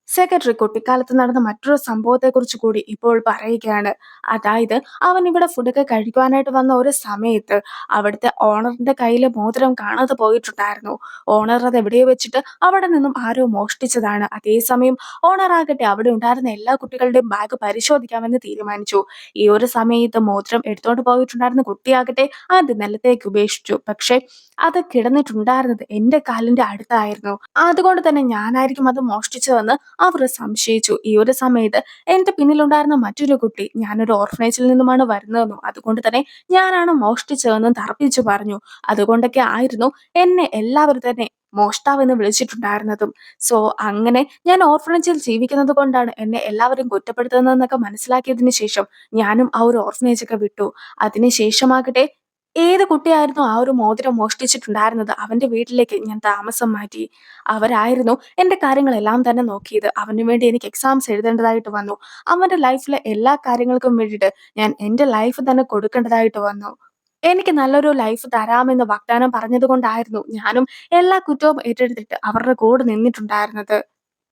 സെക്രട്ടറി കുട്ടിക്കാലത്ത് നടന്ന മറ്റൊരു സംഭവത്തെക്കുറിച്ച് കൂടി ഇപ്പോൾ പറയുകയാണ്. അതായത് അവൻ ഇവിടെ ഫുഡൊക്കെ കഴിക്കുവാനായിട്ട് വന്ന ഒരു സമയത്ത് അവിടുത്തെ ഓണറിന്റെ കയ്യിലെ മോതിരം കാണാതെ പോയിട്ടുണ്ടായിരുന്നു. ഓണർ അത് എവിടെയോ വെച്ചിട്ട് അവിടെ നിന്നും ആരോ മോഷ്ടിച്ചതാണ്. അതേസമയം ഓണർ ആകട്ടെ അവിടെ ഉണ്ടായിരുന്ന എല്ലാ കുട്ടികളുടെയും ബാഗ് പരിശോധിക്കാമെന്ന് തീരുമാനിച്ചു. ഈ ഒരു സമയത്ത് മോതിരം എടുത്തോണ്ട് പോയിട്ടുണ്ടായിരുന്ന കുട്ടിയാകട്ടെ അത് നിലത്തേക്ക് ഉപേക്ഷിച്ചു. പക്ഷെ അത് കിടന്നിട്ടുണ്ടായിരുന്നത് എന്റെ കാലിന്റെ അടുത്തായിരുന്നു. അതുകൊണ്ട് തന്നെ ഞാനായിരിക്കും അത് മോഷ്ടിച്ചതെന്ന് അവർ സംശയിച്ചു. ഈ ഒരു സമയത്ത് എന്റെ പിന്നിലുണ്ടായിരുന്ന മറ്റൊരു കുട്ടി ഞാനൊരു ഓർഫനേജിൽ നിന്നുമാണ് വരുന്നതെന്നും അതുകൊണ്ട് തന്നെ ഞാനാണ് മോഷ്ടിച്ചതെന്നും തറപ്പിച്ചു പറഞ്ഞു. അതുകൊണ്ടൊക്കെ ആയിരുന്നു എന്നെ എല്ലാവരും തന്നെ മോഷ്ടാവെന്ന് വിളിച്ചിട്ടുണ്ടായിരുന്നതും. സോ അങ്ങനെ ഞാൻ ഓർഫനേജിൽ ജീവിക്കുന്നത് കൊണ്ടാണ് എന്നെ എല്ലാവരും കുറ്റപ്പെടുത്തുന്നതെന്നൊക്കെ മനസ്സിലാക്കിയതിന് ശേഷം ഞാനും ആ ഒരു ഓർഫനേജ് ഒക്കെ വിട്ടു. അതിനുശേഷമാകട്ടെ ഏത് കുട്ടിയായിരുന്നു ആ ഒരു മോതിരം മോഷ്ടിച്ചിട്ടുണ്ടായിരുന്നത് അവന്റെ വീട്ടിലേക്ക് ഞാൻ താമസം മാറ്റി. അവരായിരുന്നു എന്റെ കാര്യങ്ങളെല്ലാം തന്നെ നോക്കിയത്. അവന് വേണ്ടി എനിക്ക് എക്സാംസ് എഴുതേണ്ടതായിട്ട് വന്നു. അവന്റെ ലൈഫിലെ എല്ലാ കാര്യങ്ങൾക്കും വേണ്ടിയിട്ട് ഞാൻ എന്റെ ലൈഫ് തന്നെ കൊടുക്കേണ്ടതായിട്ട് വന്നു. എനിക്ക് നല്ലൊരു ലൈഫ് തരാമെന്ന് വാഗ്ദാനം പറഞ്ഞത് കൊണ്ടായിരുന്നു ഞാനും എല്ലാ കുറ്റവും ഏറ്റെടുത്തിട്ട് അവരുടെ കൂടെ നിന്നിട്ടുണ്ടായിരുന്നത്.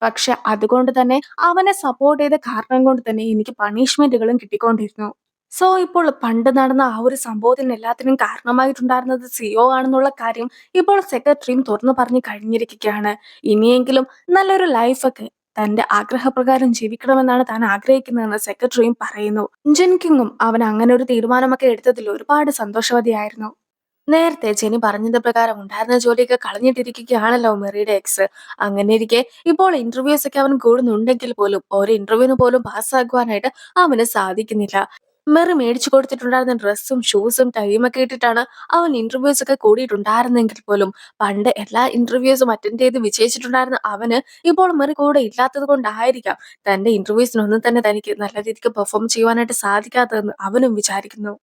പക്ഷെ അതുകൊണ്ട് തന്നെ അവനെ സപ്പോർട്ട് ചെയ്ത കാരണം കൊണ്ട് തന്നെ എനിക്ക് പണിഷ്മെന്റുകളും കിട്ടിക്കൊണ്ടിരുന്നു. സോ ഇപ്പോൾ പണ്ട് നടന്ന ആ ഒരു സംഭവത്തിന് എല്ലാത്തിനും കാരണമായിട്ടുണ്ടായിരുന്നത് സിഒ ആണെന്നുള്ള കാര്യം ഇപ്പോൾ സെക്രട്ടറിയും തുറന്നു പറഞ്ഞു കഴിഞ്ഞിരിക്കുകയാണ്. ഇനിയെങ്കിലും നല്ലൊരു ലൈഫൊക്കെ തന്റെ ആഗ്രഹപ്രകാരം ജീവിക്കണമെന്നാണ് താൻ ആഗ്രഹിക്കുന്നതെന്ന് സെക്രട്ടറിയും പറയുന്നു. ജെൻകിങ്ങും അവൻ അങ്ങനെ ഒരു തീരുമാനമൊക്കെ എടുത്തതിൽ ഒരുപാട് സന്തോഷവതിയായിരുന്നു. നേരത്തെ ജെനി പറഞ്ഞത് പ്രകാരം ഉണ്ടായിരുന്ന ജോലിയൊക്കെ കളഞ്ഞിട്ടിരിക്കുകയാണല്ലോ മെറിയുടെ എക്സ്. അങ്ങനെ ഇരിക്കെ ഇപ്പോൾ ഇന്റർവ്യൂസ് ഒക്കെ അവൻ കൂടുന്നുണ്ടെങ്കിൽ പോലും ഒരു ഇന്റർവ്യൂവിന് പോലും പാസ്സാക്കുവാനായിട്ട് അവന് സാധിക്കുന്നില്ല. മെറി മേടിച്ചു കൊടുത്തിട്ടുണ്ടായിരുന്ന ഡ്രസ്സും ഷൂസും ടൈയും ഒക്കെ ഇട്ടിട്ടാണ് അവൻ ഇന്റർവ്യൂസ് ഒക്കെ കൂടിയിട്ടുണ്ടായിരുന്നെങ്കിൽ പോലും പണ്ട് എല്ലാ ഇന്റർവ്യൂസും അറ്റൻഡ് ചെയ്ത് വിജയിച്ചിട്ടുണ്ടായിരുന്ന അവന് ഇപ്പോൾ മെറി കൂടെ ഇല്ലാത്തത് കൊണ്ടായിരിക്കാം തന്റെ ഇന്റർവ്യൂസിനൊന്നും തന്നെ തനിക്ക് നല്ല രീതിക്ക് പെർഫോം ചെയ്യുവാനായിട്ട് സാധിക്കാത്തതെന്ന് അവനും വിചാരിക്കുന്നു.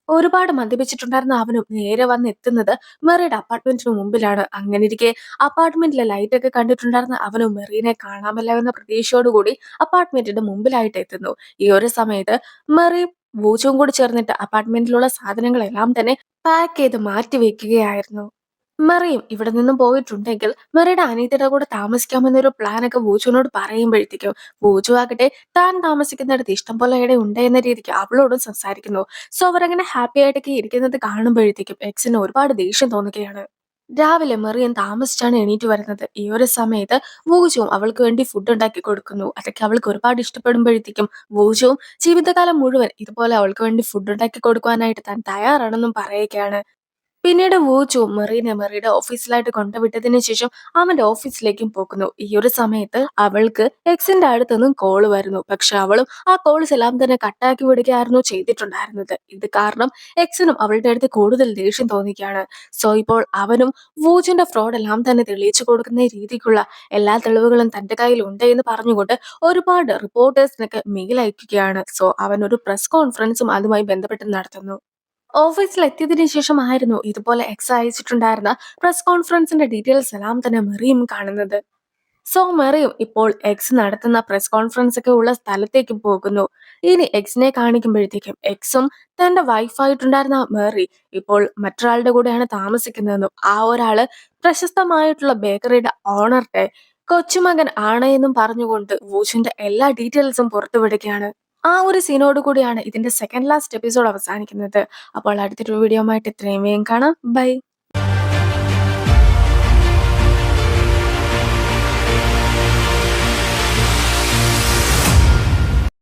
ഒരുപാട് മദ്യപിച്ചിട്ടുണ്ടായിരുന്ന അവനും നേരെ വന്ന് എത്തുന്നത് മെറിയുടെ അപ്പാർട്ട്മെന്റിന് മുമ്പിലാണ്. അങ്ങനെയിരിക്കെ അപ്പാർട്ട്മെന്റിലെ ലൈറ്റ് ഒക്കെ കണ്ടിട്ടുണ്ടായിരുന്ന അവനും മെറീനെ കാണാമല്ലോ എന്ന പ്രതീക്ഷയോടുകൂടി അപ്പാർട്ട്മെന്റിന്റെ മുമ്പിലായിട്ട് എത്തുന്നു. ഈ ഒരു സമയത്ത് മെറിയും വൂചുവും കൂടി ചേർന്നിട്ട് അപ്പാർട്ട്മെന്റിലുള്ള സാധനങ്ങളെല്ലാം തന്നെ പാക്ക് ചെയ്ത് മാറ്റി വെക്കുകയായിരുന്നു. മെറിയും ഇവിടെ നിന്നും പോയിട്ടുണ്ടെങ്കിൽ മെറിയുടെ അനിയത്തിയുടെ കൂടെ താമസിക്കാമെന്നൊരു പ്ലാനൊക്കെ വൂച്ചുവിനോട് പറയുമ്പോഴത്തേക്കും വൂച്ചു ആകട്ടെ താൻ താമസിക്കുന്നിടത്ത് ഇഷ്ടം പോലെ ഇടം ഉണ്ട് എന്ന രീതിക്ക് അവളോടും സംസാരിക്കുന്നു. സോ അവരങ്ങനെ ഹാപ്പി ആയിട്ടൊക്കെ ഇരിക്കുന്നത് കാണുമ്പോഴത്തേക്കും എക്സിന് ഒരുപാട് ദേഷ്യം തോന്നുകയാണ്. രാവിലെ മെറിയൻ താമസിച്ചാണ് എണീറ്റ് വരുന്നത്. ഈ ഒരു സമയത്ത് വൂജുവും അവൾക്ക് വേണ്ടി ഫുഡ് ഉണ്ടാക്കി കൊടുക്കുന്നു. അതൊക്കെ അവൾക്ക് ഒരുപാട് ഇഷ്ടപ്പെടുമ്പോഴത്തേക്കും വൂജുവും ജീവിതകാലം മുഴുവൻ ഇതുപോലെ അവൾക്ക് വേണ്ടി ഫുഡ് ഉണ്ടാക്കി കൊടുക്കുവാനായിട്ട് താൻ തയ്യാറാണെന്നും പറയുകയാണ്. പിന്നീട് വൂചു മെറിയുടെ ഓഫീസിലായിട്ട് കൊണ്ടുവിട്ടതിന് ശേഷം അവന്റെ ഓഫീസിലേക്കും പോകുന്നു. ഈ ഒരു സമയത്ത് അവൾക്ക് എക്സിന്റെ അടുത്തുനിന്നും കോള് വരുന്നു. പക്ഷെ അവളും ആ കോൾസ് എല്ലാം തന്നെ കട്ടാക്കി വിടുകയായിരുന്നു ചെയ്തിട്ടുണ്ടായിരുന്നത്. ഇത് കാരണം എക്സിനും അവളുടെ അടുത്ത് കൂടുതൽ ദേഷ്യം തോന്നിക്കുകയാണ്. സോ ഇപ്പോൾ അവനും വൂചുവിന്റെ ഫ്രോഡ് എല്ലാം തന്നെ തെളിയിച്ചു കൊടുക്കുന്ന രീതിക്കുള്ള എല്ലാ തെളിവുകളും തന്റെ കയ്യിൽ ഉണ്ട് എന്ന് പറഞ്ഞുകൊണ്ട് ഒരുപാട് റിപ്പോർട്ടേഴ്സിനൊക്കെ മെയിൽ അയക്കുകയാണ്. സോ അവൻ ഒരു പ്രസ് കോൺഫറൻസും അതുമായി ബന്ധപ്പെട്ട് നടത്തുന്നു. ഓഫീസിൽ എത്തിയതിനു ശേഷമായിരുന്നു ഇതുപോലെ എക്സ് അയച്ചിട്ടുണ്ടായിരുന്ന പ്രസ് കോൺഫറൻസിന്റെ ഡീറ്റെയിൽസ് എല്ലാം തന്നെ മെറിയും കാണുന്നത്. സോ മെറിയും ഇപ്പോൾ എക്സ് നടത്തുന്ന പ്രസ് കോൺഫറൻസ് ഒക്കെ ഉള്ള സ്ഥലത്തേക്ക് പോകുന്നു. ഇനി എക്സിനെ കാണിക്കുമ്പോഴത്തേക്കും എക്സും തന്റെ വൈഫായിട്ടുണ്ടായിരുന്ന മെറി ഇപ്പോൾ മറ്റൊരാളുടെ കൂടെയാണ് താമസിക്കുന്നതെന്നും ആ ഒരാള് പ്രശസ്തമായിട്ടുള്ള ബേക്കറിയുടെ ഓണറുടെ കൊച്ചുമകൻ ആണ് എന്നും പറഞ്ഞുകൊണ്ട് വൂഷിന്റെ എല്ലാ ഡീറ്റെയിൽസും പുറത്തുവിടുകയാണ്. ആ ഒരു സീനോട് കൂടിയാണ് ഇതിന്റെ സെക്കൻഡ് ലാസ്റ്റ് എപ്പിസോഡ് അവസാനിക്കുന്നത്. അപ്പോൾ അടുത്തൊരു വീഡിയോ ആയിട്ട് ഇത്രയും വേഗം കാണാം. ബൈ.